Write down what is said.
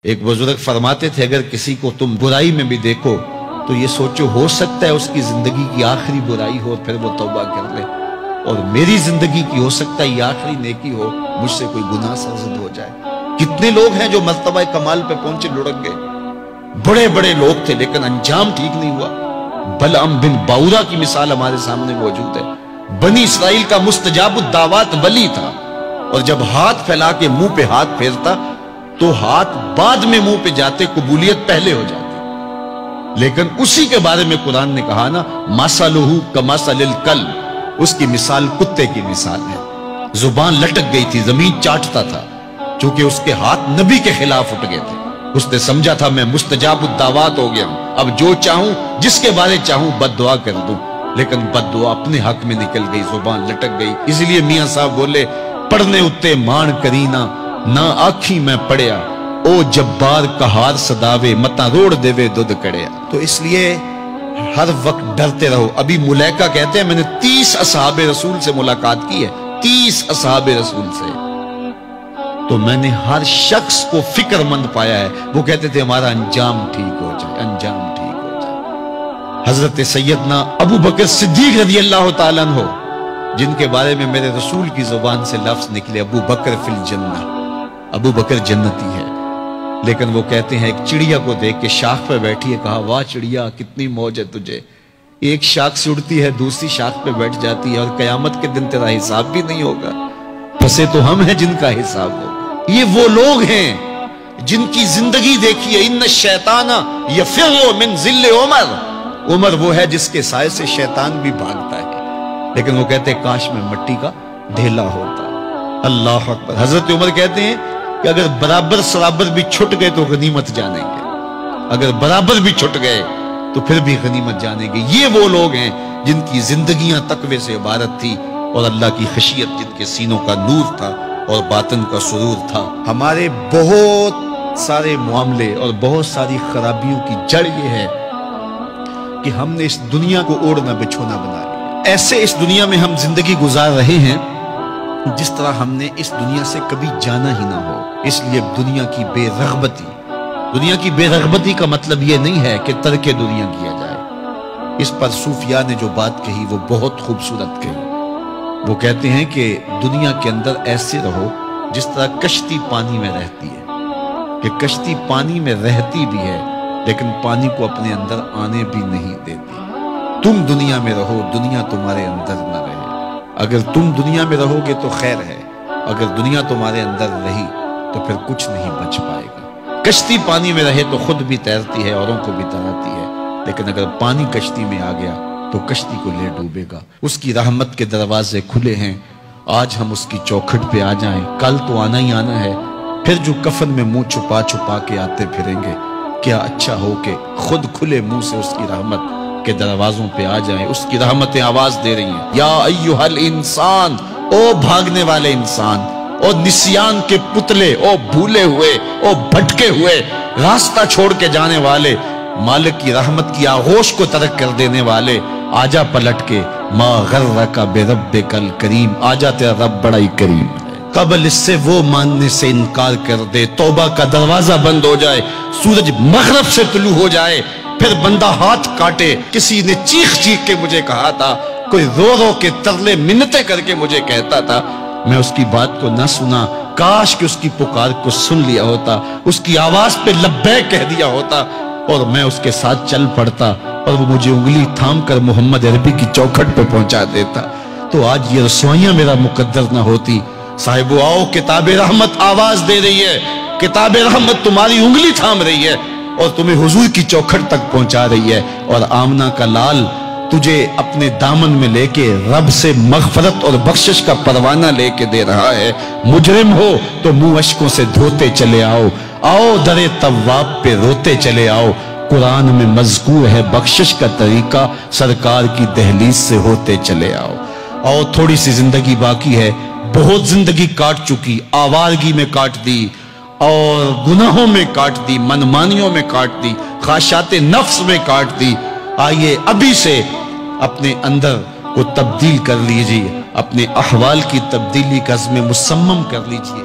ایک بزرگ فرماتے تھے اگر کسی کو تم برائی میں بھی دیکھو تو یہ سوچو ہو سکتا ہے اس کی زندگی کی آخری برائی ہو پھر وہ توبہ کر لے، اور میری زندگی کی ہو سکتا ہے یہ آخری نیکی ہو، مجھ سے کوئی گناہ سرزد ہو جائے۔ کتنے لوگ ہیں جو مرتبہ کمال پہ پہنچے لڑک گئے، بڑے بڑے لوگ تھے لیکن انجام ٹھیک نہیں ہوا۔ بلعم بن باورا کی مثال ہمارے سامنے موجود ہے۔ بنی اسرائیل کا مستجاب الدعوات ولی تھا، اور جب ہاتھ پھیلا کے منہ پہ ہاتھ پھیرتا تو ہاتھ بعد میں منہ پہ جاتے، قبولیت پہلے ہو جاتی۔ لیکن اسی کے بارے میں قرآن نے کہا نا مَثَلُهُ كَمَثَلِ الْكَلْبِ، اس کی مثال کتے کی مثال ہے۔ زبان لٹک گئی تھی، زمین چاٹتا تھا، چونکہ اس کے ہاتھ نبی کے خلاف اٹھ گئے تھے۔ اس نے سمجھا تھا میں مستجاب الدعوات ہو گیا ہوں، اب جو چاہوں جس کے بارے چاہوں بد دعا کر دوں، لیکن بد دعا اپنے حق میں نکل گئی، زبان لٹک گئی۔ اس لیے میاں صاحب بولے پڑھنے اتے مان کرینا نہ آکھی میں پڑھیا، او جبار کہار صداوے متا روڑ دیوے دودھ کڑیا۔ تو اس لیے ہر وقت ڈرتے رہو۔ ابھی ملیکہ کہتے ہیں میں نے 30 اصحاب رسول سے ملاقات کی ہے، 30 اصحاب رسول سے، تو میں نے ہر شخص کو فکر مند پایا ہے۔ وہ کہتے تھے ہمارا انجام ٹھیک ہو جائے، انجام ٹھیک ہو جائے۔ حضرت سیدنا ابو بکر صدیق رضی اللہ تعالیٰ عنہ، جن کے بارے میں میرے رسول کی زبان سے لفظ نکلے ابو بکر فی الجنہ، ابو بکر جنتی ہے، لیکن وہ کہتے ہیں ایک چڑیا کو دیکھ کے شاخ پہ بیٹھی ہے، کہا واہ چڑیا کتنی موج ہے تجھے، ایک شاخ سے اڑتی ہے دوسری شاخ پہ بیٹھ جاتی ہے، اور قیامت کے دن تیرا حساب بھی نہیں ہوگا، پھنسے تو ہم ہیں جن کا حساب ہوگا۔ یہ وہ لوگ ہیں جن کی زندگی دیکھیے، ان الشیطان یفر من ذل عمر، عمر وہ ہے جس کے سائے سے شیطان بھی بھاگتا ہے، لیکن وہ کہتے ہیں کاش میں مٹی کا ڈھیلا ہوتا۔ اللہ اکبر۔ حضرت عمر کہتے ہیں کہ اگر برابر سرابر بھی چھٹ گئے تو غنیمت جانیں گے، اگر برابر بھی چھٹ گئے تو پھر بھی غنیمت جانیں گے۔ یہ وہ لوگ ہیں جن کی زندگیاں تقوی سے عبارت تھی، اور اللہ کی خشیت جن کے سینوں کا نور تھا اور باطن کا سرور تھا۔ ہمارے بہت سارے معاملے اور بہت ساری خرابیوں کی جڑ یہ ہے کہ ہم نے اس دنیا کو اوڑھنا بچھونا بنا لیا۔ ایسے اس دنیا میں ہم زندگی گزار رہے ہیں جس طرح ہم نے اس دنیا سے کبھی جانا ہی نہ ہو۔ اس لیے دنیا کی بے رغبتی، دنیا کی بے رغبتی کا مطلب یہ نہیں ہے کہ ترک دنیا کیا جائے۔ اس پر صوفیاء نے جو بات کہی وہ بہت خوبصورت کہی۔ وہ کہتے ہیں کہ دنیا کے اندر ایسے رہو جس طرح کشتی پانی میں رہتی ہے، کہ کشتی پانی میں رہتی بھی ہے لیکن پانی کو اپنے اندر آنے بھی نہیں دیتی۔ تم دنیا میں رہو، دنیا تمہارے اندر نہ رہے۔ اگر تم دنیا میں رہو گے تو خیر ہے، اگر دنیا تمہارے اندر رہی تو پھر کچھ نہیں بچ پائے گا۔ کشتی پانی میں رہے تو خود بھی تیرتی ہے، اوروں کو بھی تیراتی ہے، لیکن اگر پانی کشتی میں آ گیا تو کشتی کو لے ڈوبے گا۔ اس کی رحمت کے دروازے کھلے ہیں، آج ہم اس کی چوکھٹ پہ آ جائیں، کل تو آنا ہی آنا ہے۔ پھر جو کفن میں منہ چھپا چھپا کے آتے پھریں گے، کیا اچھا ہو کہ خود کھلے منہ سے اس کی رحمت کے دروازوں پہ آ جائیں۔ اس کی رحمتیں آواز دے رہی ہیں، یا ایھا الانسان، او بھاگنے والے انسان، او نسیان کے پتلے، او بھولے ہوئے، او بھٹکے ہوئے، راستہ چھوڑ کے جانے والے، مالک کی رحمت کی آغوش کو ترک کر دینے والے، آجا پلٹ کے، ما غرک بربک الکریم، آجا تیرا رب بڑا ہی کریم ہے۔ قبل اس سے وہ ماننے سے انکار کر دے، توبہ کا دروازہ بند ہو جائے، سورج مغرب سے طلوع ہو جائے، پھر بندہ ہاتھ کاٹے۔ کسی نے چیخ چیخ کے مجھے کہا تھا، کوئی رو رو کے ترلے منتیں کر کے مجھے کہتا تھا، میں اس کی بات کو نہ سنا، کاش کہ اس کی پکار کو سن لیا ہوتا، اس کی آواز پہ لبیک کہہ دیا ہوتا، اور میں اس کے ساتھ چل پڑتا، اور وہ مجھے انگلی تھام کر محمد عربی کی چوکھٹ پہ پہنچا دیتا، تو آج یہ رسوائیاں میرا مقدر نہ ہوتی۔ صاحبو آؤ، کتاب رحمت آواز دے رہی ہے، کتاب رحمت تمہاری انگلی تھام رہی ہے اور تمہیں حضور کی چوکھٹ تک پہنچا رہی ہے، اور آمنہ کا لال تجھے اپنے دامن میں لے کے رب سے مغفرت اور بخشش کا پروانہ لے کے دے رہا ہے۔ مجرم ہو تو منہ اشکوں سے دھوتے چلے آؤ، آؤ در تواب پہ روتے چلے آؤ، قرآن میں مذکور ہے بخشش کا طریقہ، سرکار کی دہلیز سے ہوتے چلے آؤ۔ اور تھوڑی سی زندگی باقی ہے، بہت زندگی کاٹ چکی، آوارگی میں کاٹ دی، اور گناہوں میں کاٹ دی، منمانیوں میں کاٹ دی، خواہشات نفس میں کاٹ دی۔ آئیے ابھی سے اپنے اندر کو تبدیل کر لیجئے، اپنے احوال کی تبدیلی کا عزم مصمم کر لیجئے۔